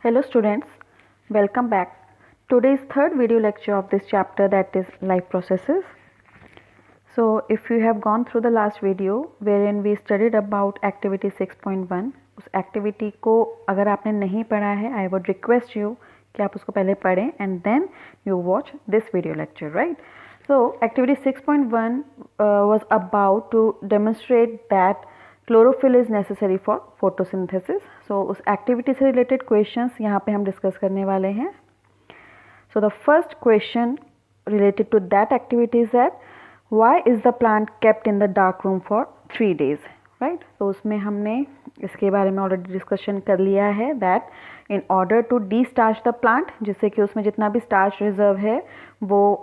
Hello students, welcome back. Today's third video lecture of this chapter, that is life processes. So if you have gone through the last video wherein we studied about activity 6.1, उस activity को अगर आपने नहीं पढ़ा है, I would request you कि आप उसको पहले पढ़ें and then you watch this video lecture, right? So activity 6.1 was about to demonstrate that chlorophyll is necessary for photosynthesis. So उस एक्टिविटी से रिलेटेड क्वेश्चंस यहाँ पे हम डिस्कस करने वाले हैं. So the first question related to that activity is that why is the plant kept in the dark room for 3 days, right. तो उसमें हमने इसके बारे में ऑलरेडी डिस्कशन कर लिया है that in order to destarch the plant, जिससे कि उसमें जितना भी स्टार्च रिजर्व है वो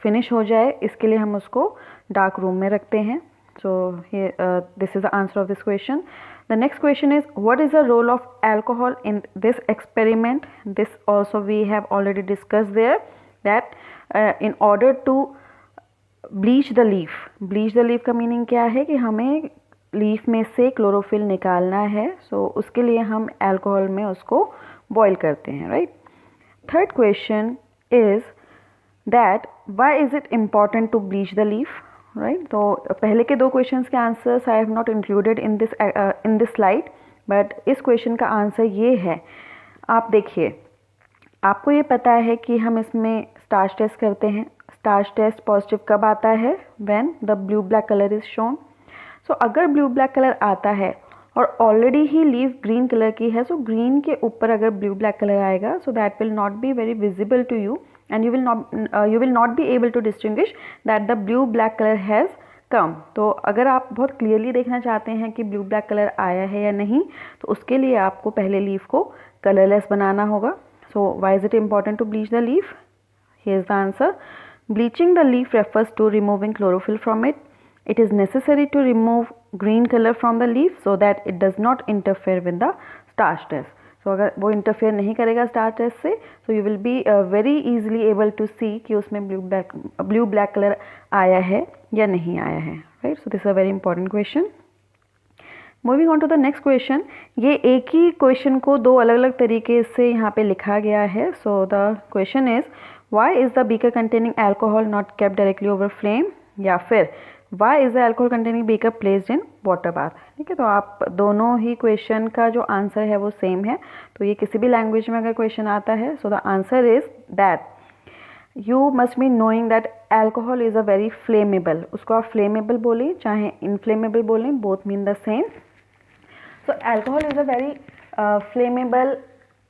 फिनिश हो जाए, इसके लिए हम उसको डार्क रूम में रखते हैं. So here this is the answer of this question. The next question is, what is the role of alcohol in this experiment? This also we have already discussed there, that in order to bleach the leaf का meaning क्या है कि हमें leaf में से chlorophyll निकालना है. So उसके लिए हम अल्कोहल में उसको बॉयल करते हैं, right? Third question is that why is it important to bleach the leaf? Right. तो पहले के दो क्वेश्चंस के answers I have not included in this slide, but इस क्वेश्चन का आंसर ये है. आप देखिए, आपको ये पता है कि हम इसमें स्टार्च टेस्ट करते हैं. स्टार्च टेस्ट पॉजिटिव कब आता है? When the blue black colour is shown. So अगर ब्लू ब्लैक कलर आता है और ऑलरेडी ही लीफ ग्रीन कलर की है, सो ग्रीन के ऊपर अगर ब्लू ब्लैक कलर आएगा, so that will not be very visible to you and you will not be able to distinguish that the blue black color has come. तो अगर आप बहुत क्लियरली देखना चाहते हैं कि ब्लू ब्लैक कलर आया है या नहीं, तो उसके लिए आपको पहले लीफ को कलरलेस बनाना होगा. सो why is it important to bleach the leaf? Here is the answer. Bleaching the leaf refers to removing chlorophyll from it. It is necessary to remove green color from the leaf so that it does not interfere with the starch test. तो अगर वो interfere नहीं करेगा starch test से, so you will be very easily able to see कि उसमें blue black colour आया है या नहीं आया है, right. So this is a very important question. Moving on to the next question. ये एक ही क्वेश्चन को दो अलग अलग तरीके से यहाँ पे लिखा गया है. So the question is, why is the beaker containing alcohol not kept directly over flame, या फिर Why is the alcohol containing beaker placed in water bath? ठीक है, तो आप दोनों ही क्वेश्चन का जो आंसर है वो सेम है. तो ये किसी भी लैंग्वेज में अगर क्वेश्चन आता है, so the answer is that you must be knowing that alcohol is a very flammable. उसको आप फ्लेमेबल बोलें चाहे इनफ्लेमेबल बोलें, both mean the same. So alcohol is a very flammable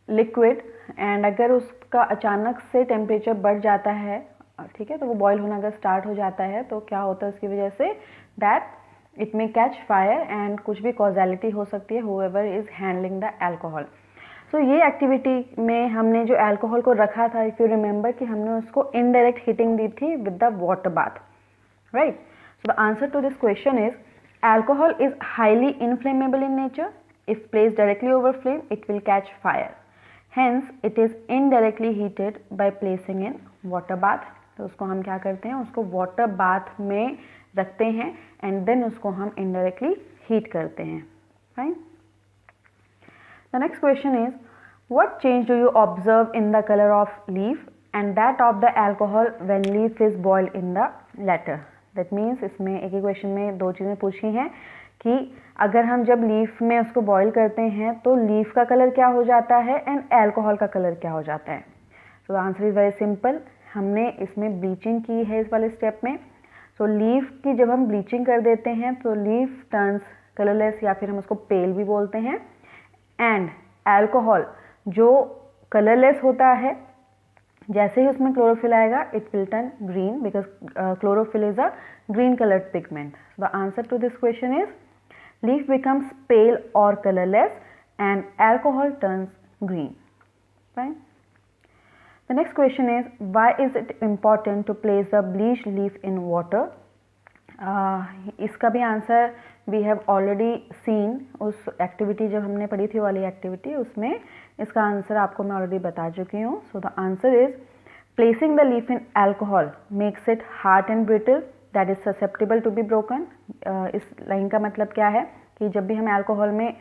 liquid, and अगर उसका अचानक से टेम्परेचर बढ़ जाता है, ठीक है, तो वो बॉयल होना अगर स्टार्ट हो जाता है, तो क्या होता है उसकी वजह से, that it may catch fire and कुछ भी कॉजैलिटी हो सकती है whoever is handling the alcohol. So ये एक्टिविटी में हमने जो अल्कोहल को रखा था, इफ़ यू रिमेंबर, कि हमने उसको इनडायरेक्ट हीटिंग दी थी with the water bath, right. So the answer to this question is, alcohol is highly inflammable in nature. If placed directly over flame it will catch fire. Hence it is indirectly heated by placing in water bath. तो उसको हम क्या करते हैं, उसको water bath में रखते हैं एंड देन उसको हम इनडायरेक्टली हीट करते हैं, right. The next question is, what change do you observe in the colour of leaf and that of the alcohol when leaf is boiled in the latter. That means इसमें एक ही question में दो चीज़ें पूछी हैं कि अगर हम जब लीफ में उसको बॉयल करते हैं तो लीफ का कलर क्या हो जाता है एंड अल्कोहल का कलर क्या हो जाता है. So the answer is very simple. हमने इसमें ब्लीचिंग की है इस वाले स्टेप में. सो लीफ की जब हम ब्लीचिंग कर देते हैं तो लीफ टर्न्स कलरलेस, या फिर हम उसको पेल भी बोलते हैं. एंड अल्कोहल जो कलरलेस होता है, जैसे ही उसमें क्लोरोफिल आएगा it will turn green because chlorophyll is a green coloured pigment. So the answer to this question is, leaf becomes pale और colourless and alcohol turns green, right. The next question is, why is it important to place the bleached leaf in water? इसका भी answer we have already seen. उस activity जब हमने पढ़ी थी वाली activity, उसमें इसका आंसर आपको मैं ऑलरेडी बता चुकी हूँ. So the answer is, placing the leaf in alcohol makes it hard and brittle that is susceptible to be broken. इस लाइन का मतलब क्या है कि जब भी हम अल्कोहल में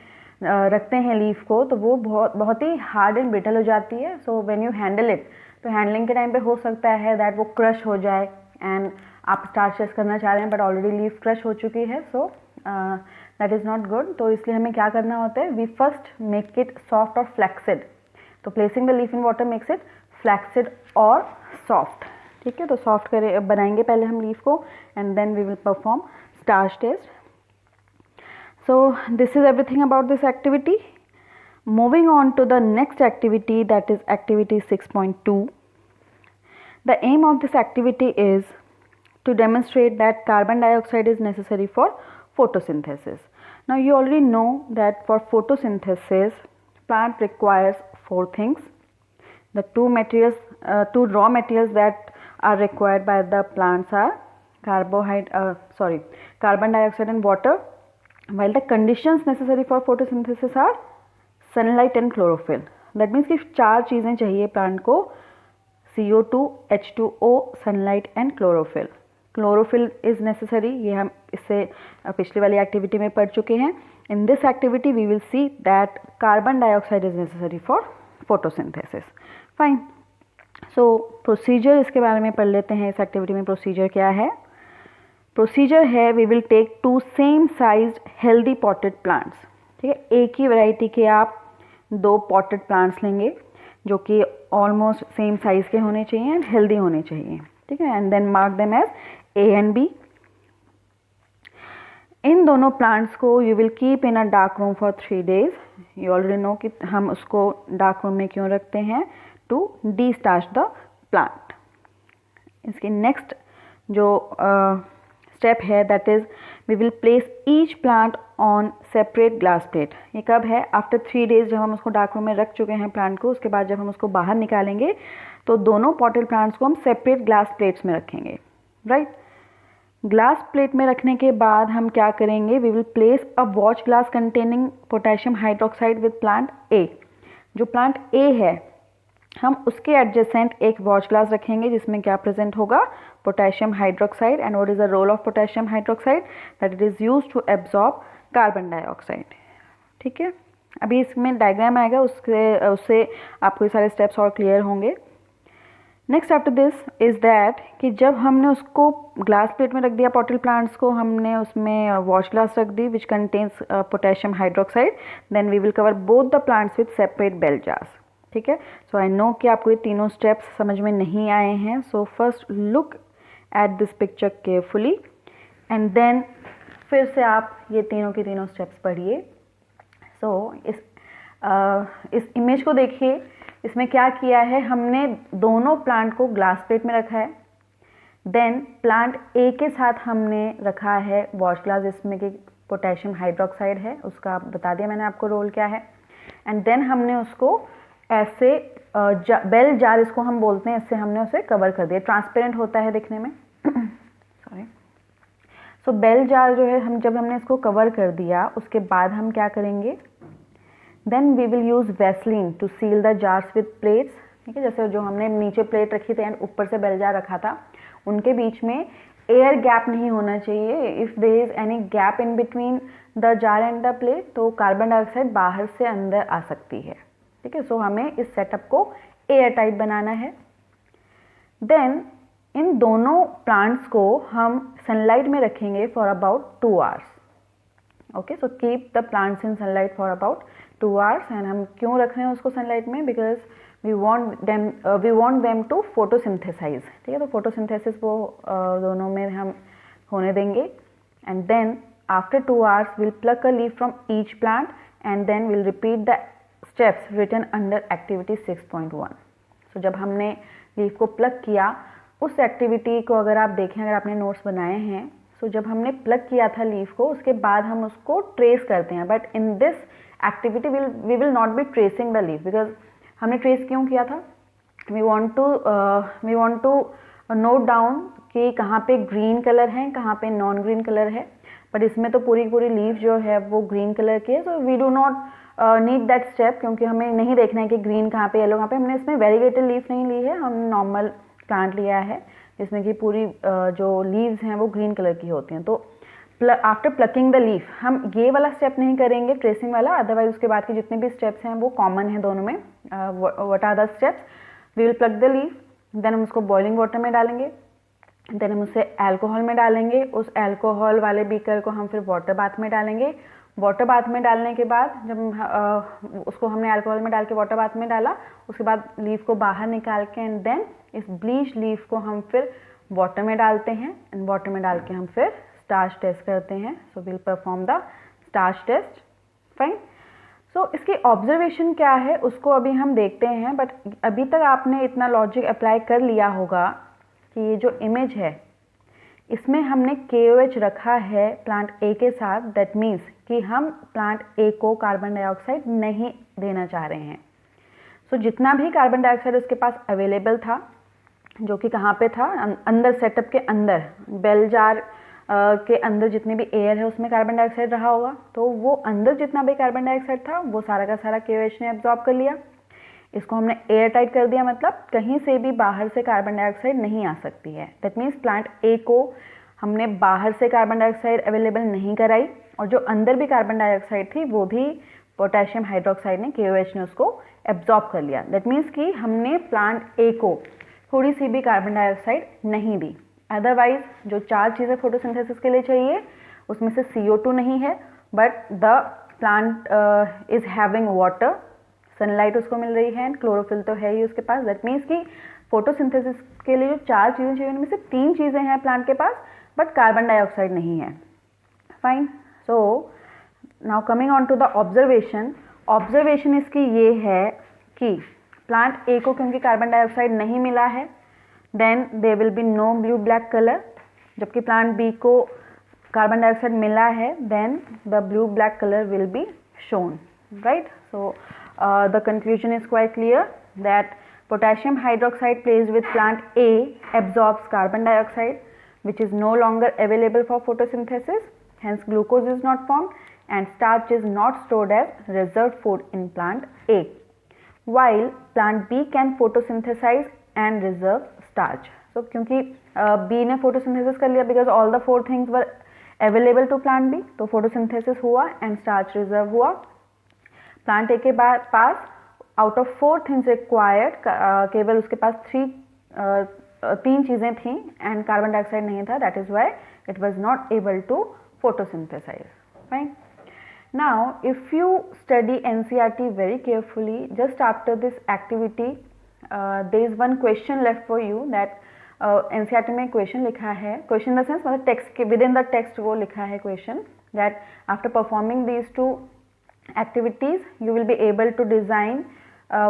रखते हैं लीफ को तो वो बहुत ही हार्ड एंड ब्रिटल हो जाती है. So when you handle it, तो हैंडलिंग के टाइम पे हो सकता है दैट वो क्रश हो जाए एंड आप स्टार्चेस करना चाह रहे हैं बट ऑलरेडी लीफ क्रश हो चुकी है. So that is not good. तो इसलिए हमें क्या करना होता है, we first make it soft और फ्लैक्सिड. तो placing the leaf in water makes it flaccid और सॉफ्ट. ठीक है, तो सॉफ्ट बनाएंगे पहले हम लीफ को and then we will perform starch test. So this is everything about this activity. Moving on to the next activity, that is activity 6.2. The aim of this activity is to demonstrate that carbon dioxide is necessary for photosynthesis. Now you already know that for photosynthesis plant requires 4 things. The two raw materials that are required by the plants are carbon dioxide and water, while the conditions necessary for photosynthesis are sunlight and chlorophyll. That means कि 4 चीज़ें चाहिए plant को, CO2, H2O, sunlight and chlorophyll. Chlorophyll is necessary, ये हम इससे पिछली वाली activity में पढ़ चुके हैं. In this activity we will see that carbon dioxide is necessary for photosynthesis. Fine. So procedure इसके बारे में पढ़ लेते हैं. इस एक्टिविटी में प्रोसीजर क्या है. प्रोसीजर है, we will take 2 same sized healthy potted plants. ठीक है, एक ही वैरायटी के आप 2 पॉटेड प्लांट्स लेंगे जो कि ऑलमोस्ट सेम साइज के होने चाहिए एंड हेल्दी होने चाहिए. ठीक है, and then mark them as A and B. इन दोनों प्लांट्स को you will keep in a dark room for 3 days. You already know कि हम उसको डार्क रूम में क्यों रखते हैं, to destarch the plant. इसकी नेक्स्ट जो स्टेप है that is we will place each plant on separate glass plate. ये कब है, आफ्टर 3 days जब हम उसको डार्क रूम में रख चुके हैं प्लांट को, उसके बाद जब हम उसको बाहर निकालेंगे तो दोनों पॉटेड प्लांट्स को हम सेपरेट ग्लास प्लेट्स में रखेंगे. राइट, ग्लास प्लेट में रखने के बाद हम क्या करेंगे, we will place a watch glass containing potassium hydroxide with plant A. जो प्लांट ए है हम उसके एडजेसेंट एक वॉच ग्लास रखेंगे जिसमें क्या प्रेजेंट होगा, potassium hydroxide. And what is the role of potassium hydroxide, that it is used to absorb carbon dioxide. ठीक है, अभी इसमें डायग्राम आएगा, उससे आपको ये सारे स्टेप्स और क्लियर होंगे. Next after this is that कि जब हमने उसको ग्लास प्लेट में रख दिया पॉटेड प्लांट्स को, हमने उसमें वॉच ग्लास रख दी which contains potassium hydroxide, then we will cover both the plants with separate bell jars. ठीक है, सो आई नो कि आपको ये तीनों स्टेप्स समझ में नहीं आए हैं. So first look at this picture carefully and then फिर से आप ये तीनों के तीनों स्टेप्स पढ़िए. सो इस इमेज को देखिए, इसमें क्या किया है, हमने दोनों प्लांट को ग्लास प्लेट में रखा है. देन प्लांट ए के साथ हमने रखा है वॉच ग्लास जिसमें कि पोटेशियम हाइड्रोक्साइड है, उसका बता दिया मैंने आपको रोल क्या है. एंड देन हमने उसको ऐसे बेल जार इसको हम बोलते हैं, इससे हमने उसे कवर कर दिया. ट्रांसपेरेंट होता है दिखने में. सॉरी. सो बेल जार जो है, जब हमने इसको कवर कर दिया उसके बाद हम क्या करेंगे, then we will use vaseline to seal the jars with plates. ठीक है, जैसे जो हमने नीचे प्लेट रखी थी एंड ऊपर से बेल जार रखा था, उनके बीच में एयर गैप नहीं होना चाहिए. If there is any gap in between the jar and the plate तो कार्बन डाइऑक्साइड बाहर से अंदर आ सकती है. ठीक है, सो हमें इस सेटअप को एयर टाइट बनाना है. देन इन दोनों प्लांट्स को हम सनलाइट में रखेंगे for about 2 hours. Okay, so keep the plants in sunlight for about 2 hours. And हम क्यों रख रहे हैं उसको सनलाइट में, because we want them to photosynthesize. ठीक है, तो फोटोसिंथेसिस वो दोनों में हम होने देंगे. And then after 2 hours we'll pluck a leaf from each plant and then we'll repeat the steps written under activity 6.1. So जब हमने लीफ को प्लग किया, उस एक्टिविटी को अगर आप देखें, अगर आपने नोट्स बनाए हैं, सो जब हमने प्लग किया था लीफ को उसके बाद हम उसको ट्रेस करते हैं. But in this activity we will not be tracing the leaf, because हमने ट्रेस क्यों किया था, we want to note down कि कहाँ पे ग्रीन कलर है, कहाँ पे नॉन ग्रीन कलर है. बट इसमें तो पूरी लीफ जो है वो ग्रीन कलर की है. So we do not need that step, क्योंकि हमें नहीं देखना है कि ग्रीन कहाँ पे, येलो कहाँ पे. हमने इसमें वेरीगेटेड लीफ नहीं ली है, हम नॉर्मल प्लांट लिया है जिसमें कि पूरी जो लीव्स हैं वो ग्रीन कलर की होती हैं. तो आफ्टर प्लकिंग द लीफ, हम ये वाला स्टेप नहीं करेंगे ट्रेसिंग वाला, अदरवाइज उसके बाद के जितने भी स्टेप्स हैं वो कॉमन है दोनों में. What are the steps? We will pluck the leaf, then हम उसको बॉइलिंग वाटर में डालेंगे, देन हम उसे अल्कोहल में डालेंगे, उस अल्कोहल वाले बीकर को हम फिर वाटर बाथ में डालेंगे. वाटर बाथ में डालने के बाद जब उसको हमने अल्कोहल में डाल के वाटर बाथ में डाला, उसके बाद लीफ को बाहर निकाल के एंड देन इस ब्लीच लीफ को हम फिर वाटर में डालते हैं, एंड वाटर में डाल के हम फिर स्टार्च टेस्ट करते हैं. So we'll perform the starch test. Fine. So इसकी ऑब्जर्वेशन क्या है उसको अभी हम देखते हैं, बट अभी तक आपने इतना लॉजिक अप्लाई कर लिया होगा कि ये जो इमेज है इसमें हमने KOH रखा है प्लांट A के साथ. दैट मीन्स कि हम प्लांट A को कार्बन डाइऑक्साइड नहीं देना चाह रहे हैं. सो जितना भी कार्बन डाइऑक्साइड उसके पास अवेलेबल था, जो कि कहाँ पे था, अंदर सेटअप के अंदर बेल जार के अंदर जितने भी एयर है उसमें कार्बन डाइऑक्साइड रहा होगा, तो वो अंदर जितना भी कार्बन डाइऑक्साइड था वो सारा का सारा KOH ने एब्जॉर्ब कर लिया. इसको हमने एयर टाइट कर दिया, मतलब कहीं से भी बाहर से कार्बन डाइऑक्साइड नहीं आ सकती है. दैट मीन्स प्लांट A को हमने बाहर से कार्बन डाइऑक्साइड अवेलेबल नहीं कराई, और जो अंदर भी कार्बन डाइऑक्साइड थी वो भी पोटेशियम हाइड्रोक्साइड ने, KOH ने उसको एब्जॉर्ब कर लिया. दैट मीन्स कि हमने प्लांट A को थोड़ी सी भी कार्बन डाइऑक्साइड नहीं दी. अदरवाइज जो 4 चीज़ें फोटोसिंथेसिस के लिए चाहिए उसमें से CO2 नहीं है, but the plant is having water, sunlight उसको मिल रही है, एंड क्लोरोफिल तो है ही उसके पास. दैट मीन्स कि फोटोसिंथेसिस के लिए जो 4 चीज़ें चाहिए उनमें से 3 चीज़ें हैं प्लांट के पास, बट कार्बन डाइऑक्साइड नहीं है. Fine. So now coming on to the observation. Observation इसकी ये है कि प्लांट A को क्योंकि कार्बन डाइऑक्साइड नहीं मिला है, then they will be no blue black colour. जबकि प्लांट B को कार्बन डाइऑक्साइड मिला है, then the blue black colour will be shown. Right. So the conclusion is quite clear that potassium hydroxide placed with plant A absorbs carbon dioxide, which is no longer available for photosynthesis. Hence glucose is not formed and starch is not stored as reserved food in plant A, while plant B can photosynthesize and reserve starch. So क्योंकि B ने photosynthesis कर लिया because all the 4 things were available to plant B, तो photosynthesis हुआ and starch reserve हुआ. Plant A के pass out of 4 things required केवल उसके पास 3 चीज़ें थीं एंड कार्बन डाइऑक्साइड नहीं था. That is why it was not able to photosynthesize. Fine. Now if you study NCERT very carefully, just after this activity there is one question left for you. That NCERT में question लिखा है, question in the sense मतलब text के within the text वो लिखा है question, that after performing these 2 activities you will be able to design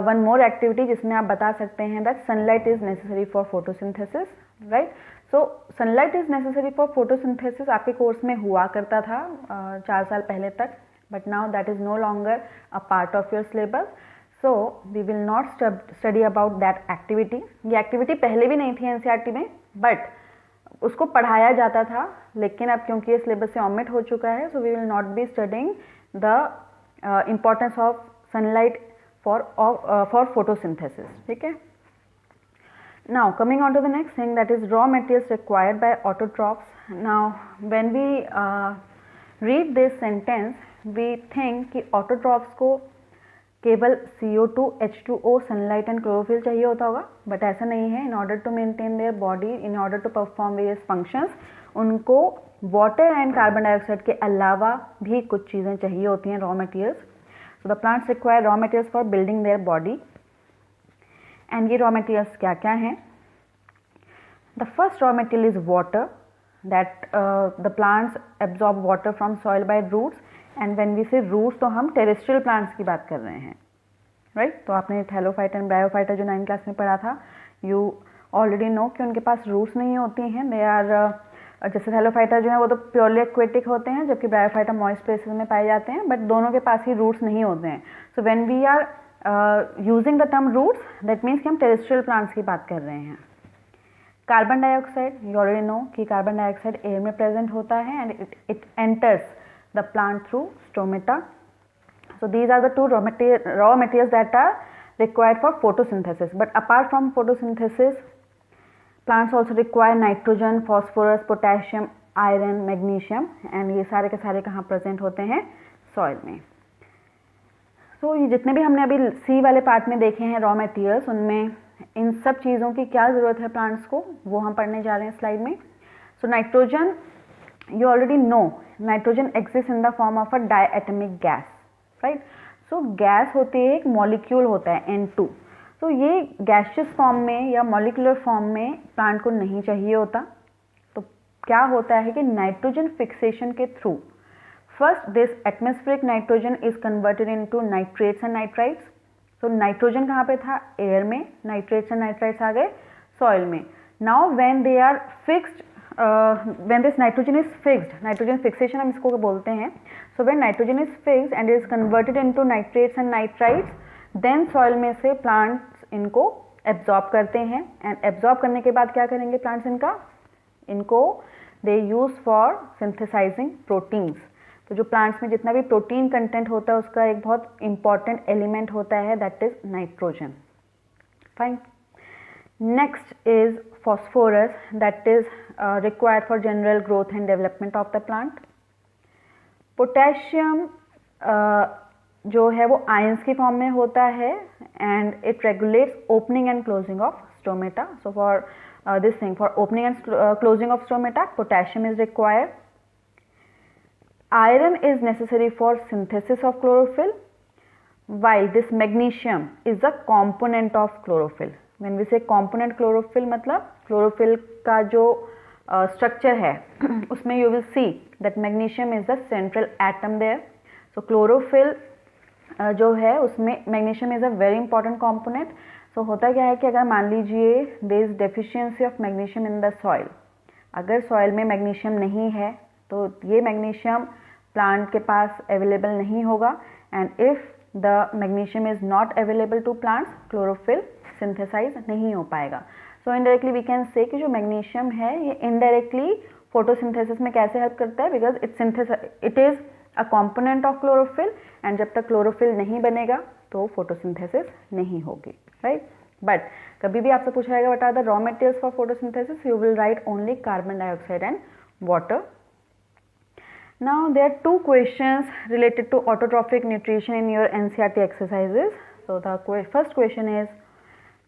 one more activity जिसमें आप बता सकते हैं that sunlight is necessary for photosynthesis. right. so sunlight is necessary for photosynthesis आपके course में हुआ करता था 4 साल पहले तक, but now that is no longer a part of your syllabus, so we will not study about that activity. ये activity पहले भी नहीं थी NCERT में, but उसको पढ़ाया जाता था, लेकिन अब क्योंकि ये सिलेबस से omit हो चुका है, so we will not be studying the importance of sunlight for photosynthesis. ठीक है. Now coming on to the next thing, that is raw materials required by autotrophs. Now when we read this sentence, we think कि autotrophs को केवल CO2, H2O, sunlight and chlorophyll चाहिए होता होगा, but ऐसा नहीं है. In order to maintain their body, in order to perform various functions, उनको वाटर एंड कार्बन डाइऑक्साइड के अलावा भी कुछ चीज़ें चाहिए होती हैं, raw materials. So the plants require raw materials for building their body. And ये रॉ मटेरियल्स क्या क्या हैं? The first raw material is water, that the plants absorb water from soil by roots. And when we say roots तो हम terrestrial plants की बात कर रहे हैं. राइट. तो आपने थैलोफाइटा एंड ब्रायोफाइटा जो 9th क्लास में पढ़ा था, यू ऑलरेडी नो कि उनके पास रूट्स नहीं होती हैं. दे आर जैसे थैलोफाइटा जो है वो तो प्योरली एक्वेटिक होते हैं, जबकि ब्रायोफाइटा मॉइस्ट प्लेसेस में पाए जाते हैं, बट दोनों के पास ही रूट्स नहीं होते हैं. So when we are using the term roots, that means कि हम टेरेस्ट्रियल प्लांट्स की बात कर रहे हैं. Carbon dioxide, you already know कि कार्बन डाइऑक्साइड एयर में प्रेजेंट होता है and it enters the plant through stomata. So these are the 2 raw materials that are required for photosynthesis. But apart from photosynthesis, plants also require nitrogen, phosphorus, potassium, iron, magnesium, and ये सारे के सारे कहाँ present होते हैं? Soil में। तो ये जितने भी हमने अभी सी वाले पार्ट में देखे हैं रॉ मटेरियल्स, उनमें इन सब चीज़ों की क्या ज़रूरत है प्लांट्स को, वो हम पढ़ने जा रहे हैं स्लाइड में। So nitrogen, you already know nitrogen exists in the form of a diatomic gas, right? So gas होती है, एक मॉलिक्यूल होता है N2। तो ये गैसियस फॉर्म में या मॉलिक्यूलर फॉर्म में प्लांट को नहीं चाहिए होता। तो क्या होता है कि नाइट्रोजन फिक्सेशन के through first this atmospheric nitrogen is converted into nitrates and nitrites. तो नाइट्रोजन कहाँ पे था? एयर में। नाइट्रेट्स एंड नाइट्राइट्स आ गए सॉइल में। Now when they are fixed, when this nitrogen is fixed, nitrogen fixation हम इसको बोलते हैं। so when nitrogen is fixed and is converted into nitrates and nitrites, then soil में से plants इनको absorb करते हैं, and absorb करने के बाद क्या करेंगे plants इनको they use for synthesizing proteins। तो जो plants में जितना भी प्रोटीन कंटेंट होता है उसका एक बहुत इंपॉर्टेंट एलिमेंट होता है, that is nitrogen. Fine. Next is phosphorus, that is required for general growth and development of the plant. Potassium जो है वो ions की फॉर्म में होता है and it regulates opening and closing of stomata. So for this thing, for opening and closing of stomata, potassium is required. Iron is necessary for synthesis of chlorophyll, while this magnesium is a component of chlorophyll. When we say component chlorophyll, मतलब chlorophyll का जो structure है उसमें you will see that magnesium is the central atom there. So chlorophyll जो है उसमें magnesium is a very important component. So होता क्या है कि अगर मान लीजिए there is deficiency of magnesium in the soil, अगर soil में magnesium नहीं है तो ये magnesium plant के पास available नहीं होगा, and if the magnesium is not available to plants, chlorophyll synthesize नहीं हो पाएगा। So indirectly we can say कि जो मैग्नीशियम है ये इनडायरेक्टली फोटोसिंथेसिस में कैसे हेल्प करता है, because it is a component of chlorophyll, and जब तक क्लोरोफिल नहीं बनेगा तो फोटोसिंथेसिस नहीं होगी, राइट। बट कभी भी आपसे पूछा जाएगा what are the raw materials for photosynthesis, you will write only carbon dioxide and water. Now there are two questions related to autotrophic nutrition in your NCERT exercises. So the first question is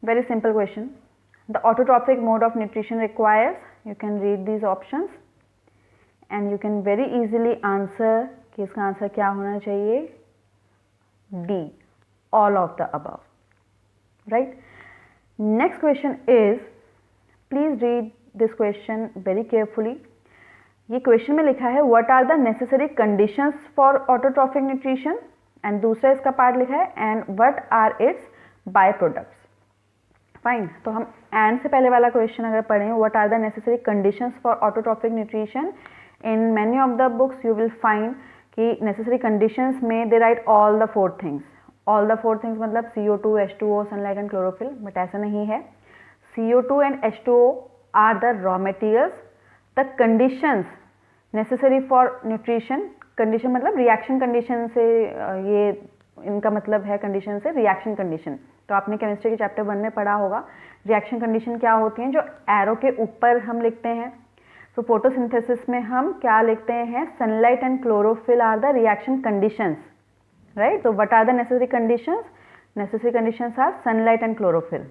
very simple question. The autotrophic mode of nutrition requires, you can read these options and you can very easily answer कि इसका answer क्या होना चाहिए, D, all of the above, right? Next question is, please read this question very carefully. ये question में लिखा है what are the necessary conditions for autotrophic nutrition, and दूसरा इसका पार्ट लिखा है and what are its byproducts. Fine. तो हम एंड से पहले वाला क्वेश्चन अगर पढ़ें, what are the necessary conditions for autotrophic nutrition, in many of the books you will find कि नेसेसरी कंडीशंस में they write all the four things. All the four things मतलब CO2, H2O, sunlight and chlorophyll, but ऐसा नहीं है। CO2 and H2O are the raw materials. The conditions necessary for nutrition, condition मतलब reaction condition से, ये इनका मतलब है कंडीशन से रिएक्शन कंडीशन। तो आपने केमिस्ट्री के चैप्टर 1 में पढ़ा होगा रिएक्शन कंडीशन क्या होती हैं, जो एरो के ऊपर हम लिखते हैं। तो फोटोसिंथेसिस में हम क्या लिखते हैं, sunlight and chlorophyll are the reaction conditions, right. तो what are the necessary conditions, necessary conditions are sunlight and chlorophyll.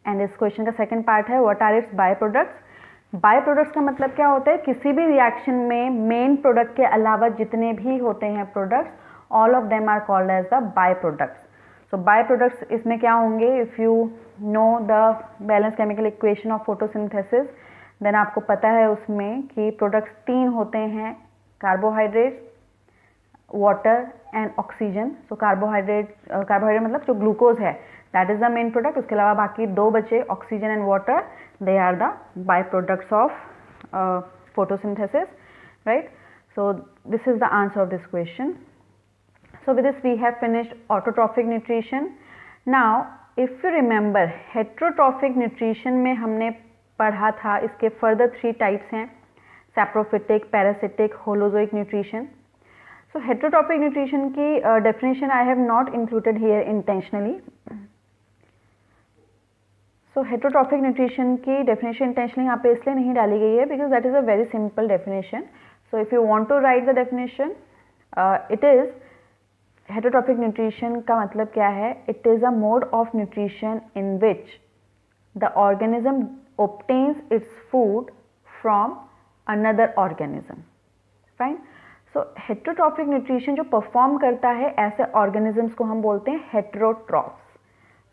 And इस क्वेश्चन का सेकंड पार्ट है what are its by products. By products का मतलब क्या होता है, किसी भी रिएक्शन में मेन प्रोडक्ट के अलावा जितने भी होते हैं products, all of them are called as the by products. So by products इसमें क्या होंगे, if you know the balance chemical equation of photosynthesis, then आपको पता है उसमें कि प्रोडक्ट्स 3 होते हैं, carbohydrate, water and oxygen. So carbohydrate मतलब जो ग्लूकोज है that is the main product, उसके अलावा बाकी 2 बचे oxygen and water, they are the by products of photosynthesis, right. So this is the answer of this question. So with this we have finished autotrophic nutrition. Now if you remember heterotrophic nutrition में हमने पढ़ा था, इसके further 3 types हैं, saprophytic, parasitic, holozoic nutrition. So heterotrophic nutrition की definition I have not included here intentionally. सो heterotrophic nutrition की definition intentionally यहाँ पे इसलिए नहीं डाली गई है because that is a very simple definition. So if you want to write the definition, it is heterotrophic nutrition का मतलब क्या है? It is a mode of nutrition in which the organism obtains its food from another organism. Fine. So heterotrophic nutrition जो perform करता है ऐसे organisms को हम बोलते हैं हेटरोट्रॉफ्स.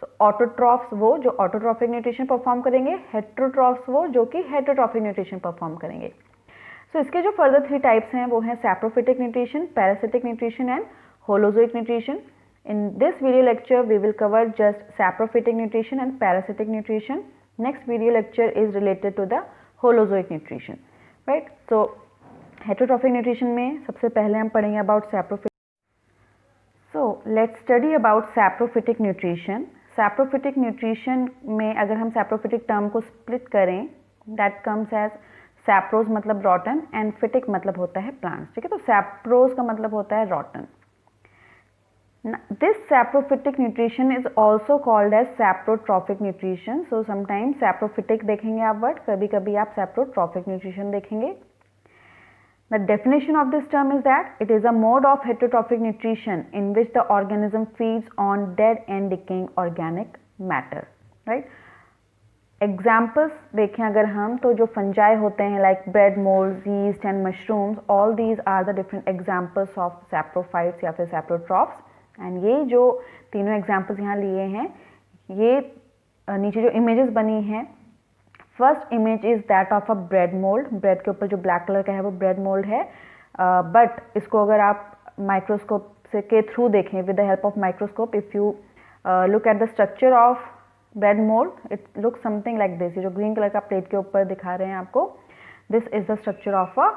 सो ऑटोट्रॉफ्स वो जो ऑटोट्रॉफिक न्यूट्रिशन परफॉर्म करेंगे, हेटरोट्रॉफ्स वो जो कि हेटरोट्रॉफिक न्यूट्रिशन परफॉर्म करेंगे. सो इसके जो फर्दर 3 टाइप्स हैं वो हैं saprophytic nutrition, parasitic nutrition and holozoic nutrition. In this video lecture we will cover just saprophytic nutrition and parasitic nutrition. Next video lecture is related to the holozoic nutrition, right? So heterotrophic nutrition में सबसे पहले हम पढ़ेंगे about saprophytic. So let's study about saprophytic nutrition. Saprophytic nutrition में अगर हम saprophytic term को split करें, that comes as saprose मतलब rotten and phytic मतलब होता है plants. ठीक है, तो saprose का मतलब होता है rotten. This saprophytic nutrition is also called as saprotrophic nutrition. So sometimes saprophytic देखेंगे आप word, कभी कभी आप saprotrophic nutrition देखेंगे. The definition of this term is that it is a mode of heterotrophic nutrition in which the organism feeds on dead and decaying organic matter. Right? Examples देखें अगर हम तो जो fungi होते हैं like bread molds, yeast and mushrooms, all these are the different examples of saprophytes या फिर saprotrophs. And ये जो तीनों एग्जाम्पल्स यहाँ लिए हैं, ये नीचे जो इमेजेस बनी हैं, first image is that of a bread mould. Bread के ऊपर जो ब्लैक कलर का है वो ब्रेड मोल्ड है, बट इसको अगर आप माइक्रोस्कोप से के थ्रू देखें with the help of microscope, if you look at the structure of bread mould, it look something like this. ये जो ग्रीन कलर का प्लेट के ऊपर दिखा रहे हैं आपको, this is the structure of a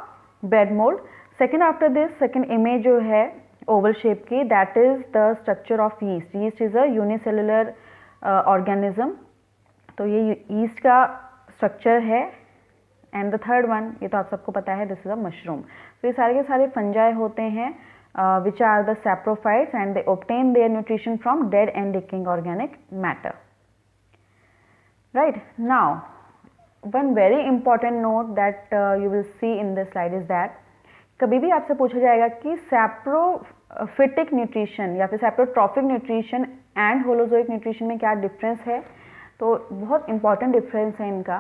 bread mould. Second after this second image जो है ओवल शेप की, that is the structure of yeast. Yeast is a unicellular organism, तो ये यीस्ट का स्ट्रक्चर है. एंड द थर्ड वन, ये तो आप सबको पता है, दिस इज अ मशरूम. तो ये सारे के सारे फंजाई होते हैं which are the saprophytes and they obtain their nutrition from dead and decaying organic matter. Right now, one very important note that you will see in this slide is that कभी भी आपसे पूछा जाएगा कि saprophytic nutrition या फिर सैप्रोट्रॉफिक nutrition and holozoic nutrition में क्या डिफरेंस है, तो बहुत इंपॉर्टेंट डिफरेंस है इनका.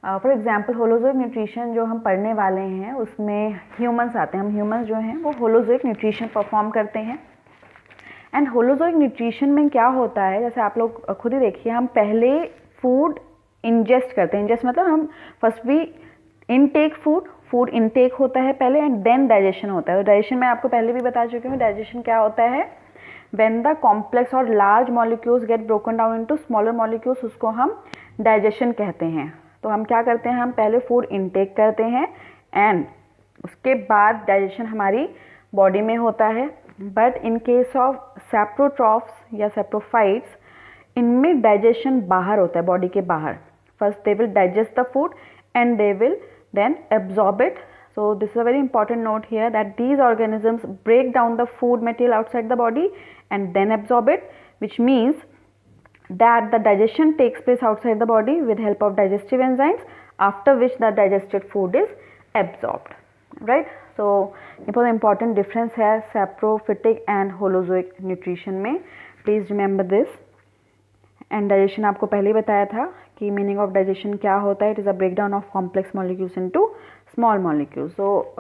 फॉर एग्जांपल होलोजोइक न्यूट्रिशन जो हम पढ़ने वाले हैं उसमें ह्यूमंस आते हैं. हम ह्यूमंस जो हैं वो होलोजोइक न्यूट्रिशन परफॉर्म करते हैं. एंड होलोजोइक न्यूट्रिशन में क्या होता है, जैसे आप लोग खुद ही देखिए, हम पहले फूड इंजेस्ट करते हैं. इंजेस्ट मतलब हम first we intake food intake होता है पहले एंड देन डाइजेशन होता है. डाइजेशन मैं आपको पहले भी बता चुकी हूँ. डाइजेशन क्या होता है? व्हेन द कॉम्प्लेक्स और large molecules get broken down into smaller molecules, उसको हम डाइजेशन कहते हैं. तो हम क्या करते हैं, हम पहले फूड इनटेक करते हैं एंड उसके बाद डाइजेशन हमारी बॉडी में होता है. बट इन केस ऑफ सैप्रोट्रॉफ्स या सैप्रोफाइट्स, इनमें डाइजेशन बाहर होता है, बॉडी के बाहर. First they will digest the food and they will then absorb it. So this is a very important note here that these organisms break down the food material outside the body and then absorb it, which means that the digestion takes place outside the body with help of digestive enzymes, after which the digested food is absorbed. Right? So ये बहुत important difference है saprophytic and holozoic nutrition में. Please remember this. And digestion आपको पहले ही बताया था कि meaning of digestion क्या होता है. It is a breakdown of complex molecules into small molecules. So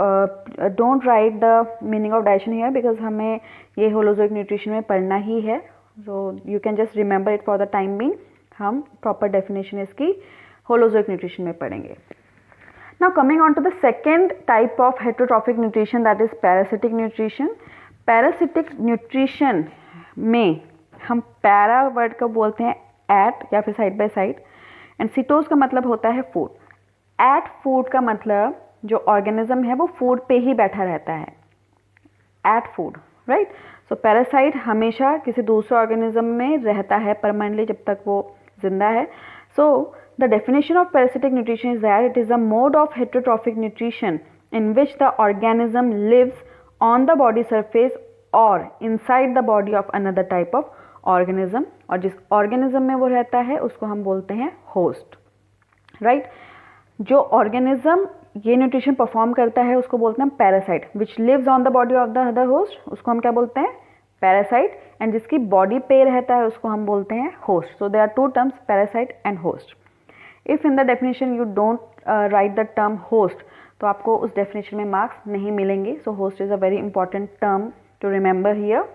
don't write the meaning of digestion here because हमें ये होलोजोइक न्यूट्रिशन में पढ़ना ही है. So you can just remember it for the time being. हम proper definition इसकी holozoic nutrition में पढ़ेंगे. Now coming on to the second type of heterotrophic nutrition, that is parasitic nutrition. Parasitic nutrition में हम पैरा वर्ड को बोलते हैं eight या फिर साइड बाय साइड, एंड सिटोस का मतलब होता है फूड. एट फूड का मतलब जो ऑर्गेनिज्म है वो फूड पे ही बैठा रहता है. Eat food, right. So parasite हमेशा किसी दूसरे ऑर्गेनिज्म में रहता है परमानेंटली जब तक वो जिंदा है. So the definition of parasitic nutrition is that it is a mode of heterotrophic nutrition in which the organism lives on the body surface or inside the body of another type of organism, और जिस organism में वो रहता है उसको हम बोलते हैं होस्ट, राइट। जो ऑर्गेनिज्म ये न्यूट्रिशन परफॉर्म करता है उसको बोलते हैं parasite, which lives on the body of the other host, उसको हम क्या बोलते हैं, पैरासाइट। एंड जिसकी बॉडी पे रहता है उसको हम बोलते हैं host. So there are two terms, parasite and host. If in the definition you don't write the term host, तो आपको उस डेफिनेशन में मार्क्स नहीं मिलेंगे। सो host is a very important term to remember here.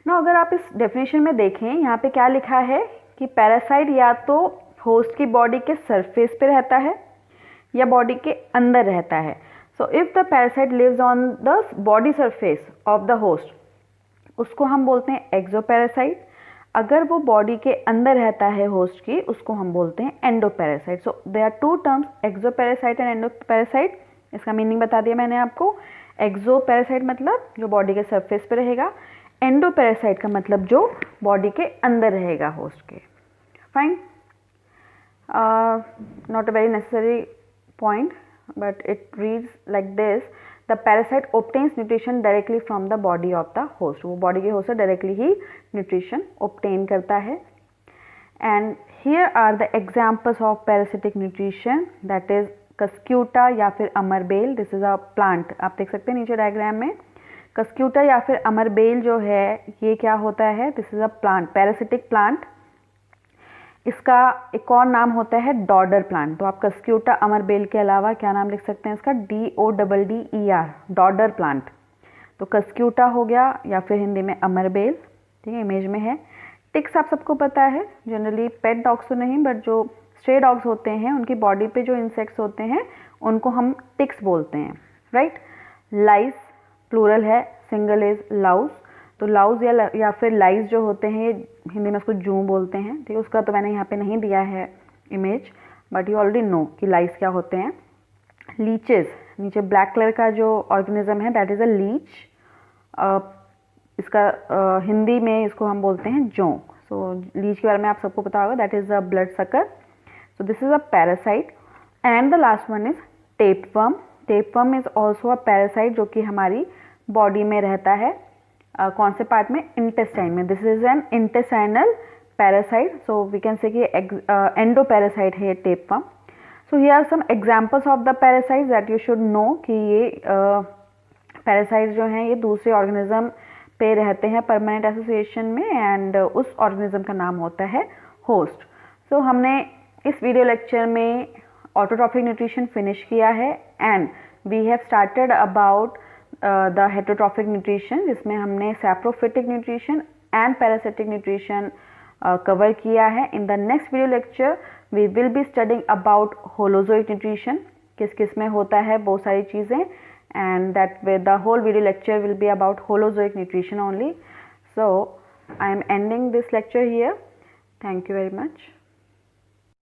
ना अगर आप इस डेफिनेशन में देखें, यहाँ पे क्या लिखा है कि पैरासाइट या तो होस्ट की बॉडी के सरफेस पे रहता है या बॉडी के अंदर रहता है। So if the parasite lives on the body surface of the host, उसको हम बोलते हैं एक्सोपैरासाइट। अगर वो बॉडी के अंदर रहता है होस्ट की, उसको हम बोलते हैं endoparasite. So there are two terms, exoparasite and endoparasite. इसका मीनिंग बता दिया मैंने आपको। एक्सोपैरासाइट मतलब जो बॉडी के सरफेस पे रहेगा, एंडोपैरासाइट का मतलब जो बॉडी के अंदर रहेगा होस्ट के। Fine, not a very necessary point, but it reads like this: the parasite obtains nutrition directly from the body of the host. वो body के host से directly ही nutrition obtain करता है। And here are the examples of parasitic nutrition, that is Cuscuta या फिर अमरबेल। This is a plant, आप देख सकते हैं नीचे डायग्राम में। Cuscuta या फिर अमरबेल जो है ये क्या होता है, this is a plant, parasitic plant। इसका एक और नाम होता है डॉडर प्लांट। तो आप कस्क्यूटा अमरबेल के अलावा क्या नाम लिख सकते हैं इसका, DODDER, डॉडर प्लांट। तो कस्क्यूटा हो गया या फिर हिंदी में अमरबेल, ठीक है, इमेज में है। टिक्स आप सबको पता है, जनरली पेट डॉग्स तो नहीं, बट जो स्ट्रे डॉग्स होते हैं उनकी बॉडी पे जो इंसेक्ट्स होते हैं उनको हम टिक्स बोलते हैं, राइट। लाइस प्लूरल है, सिंगल इज लाउस। तो लाउज या फिर लाइस जो होते हैं, ये हिंदी में उसको जू बोलते हैं, ठीक है। उसका तो मैंने यहाँ पे नहीं दिया है image, but you already know कि लाइस क्या होते हैं। लीचेस, नीचे ब्लैक कलर का जो ऑर्गेनिज्म है दैट इज़ अ लीच। इसका हिंदी में इसको हम बोलते हैं जोंक। सो लीच के बारे में आप सबको पता होगा, that is a blood sucker. So this is a parasite. And the last one is tapeworm. Tapeworm is also a parasite जो कि हमारी बॉडी में रहता है। कौन से पार्ट में, इंटेस्टाइन में। This is an intestinal parasite. So we can say कि एंडोपैरासाइट है ये tapeworm. So here are some examples of the parasites that you should know कि ये पैरासाइट्स जो हैं ये दूसरे ऑर्गेनिज्म पे रहते हैं परमानेंट एसोसिएशन में, एंड उस ऑर्गेनिज्म का नाम होता है होस्ट। सो हमने इस वीडियो लेक्चर में ऑटोट्रॉफिक न्यूट्रिशन फिनिश किया है, and we have started about the heterotrophic nutrition, जिसमें हमने saprophytic nutrition and parasitic nutrition cover किया है। In the next video lecture we will be studying about holozoic nutrition, किस किस में होता है बहुत सारी चीज़ें, and that way the whole video lecture will be about holozoic nutrition only. So I am ending this lecture here. Thank you very much.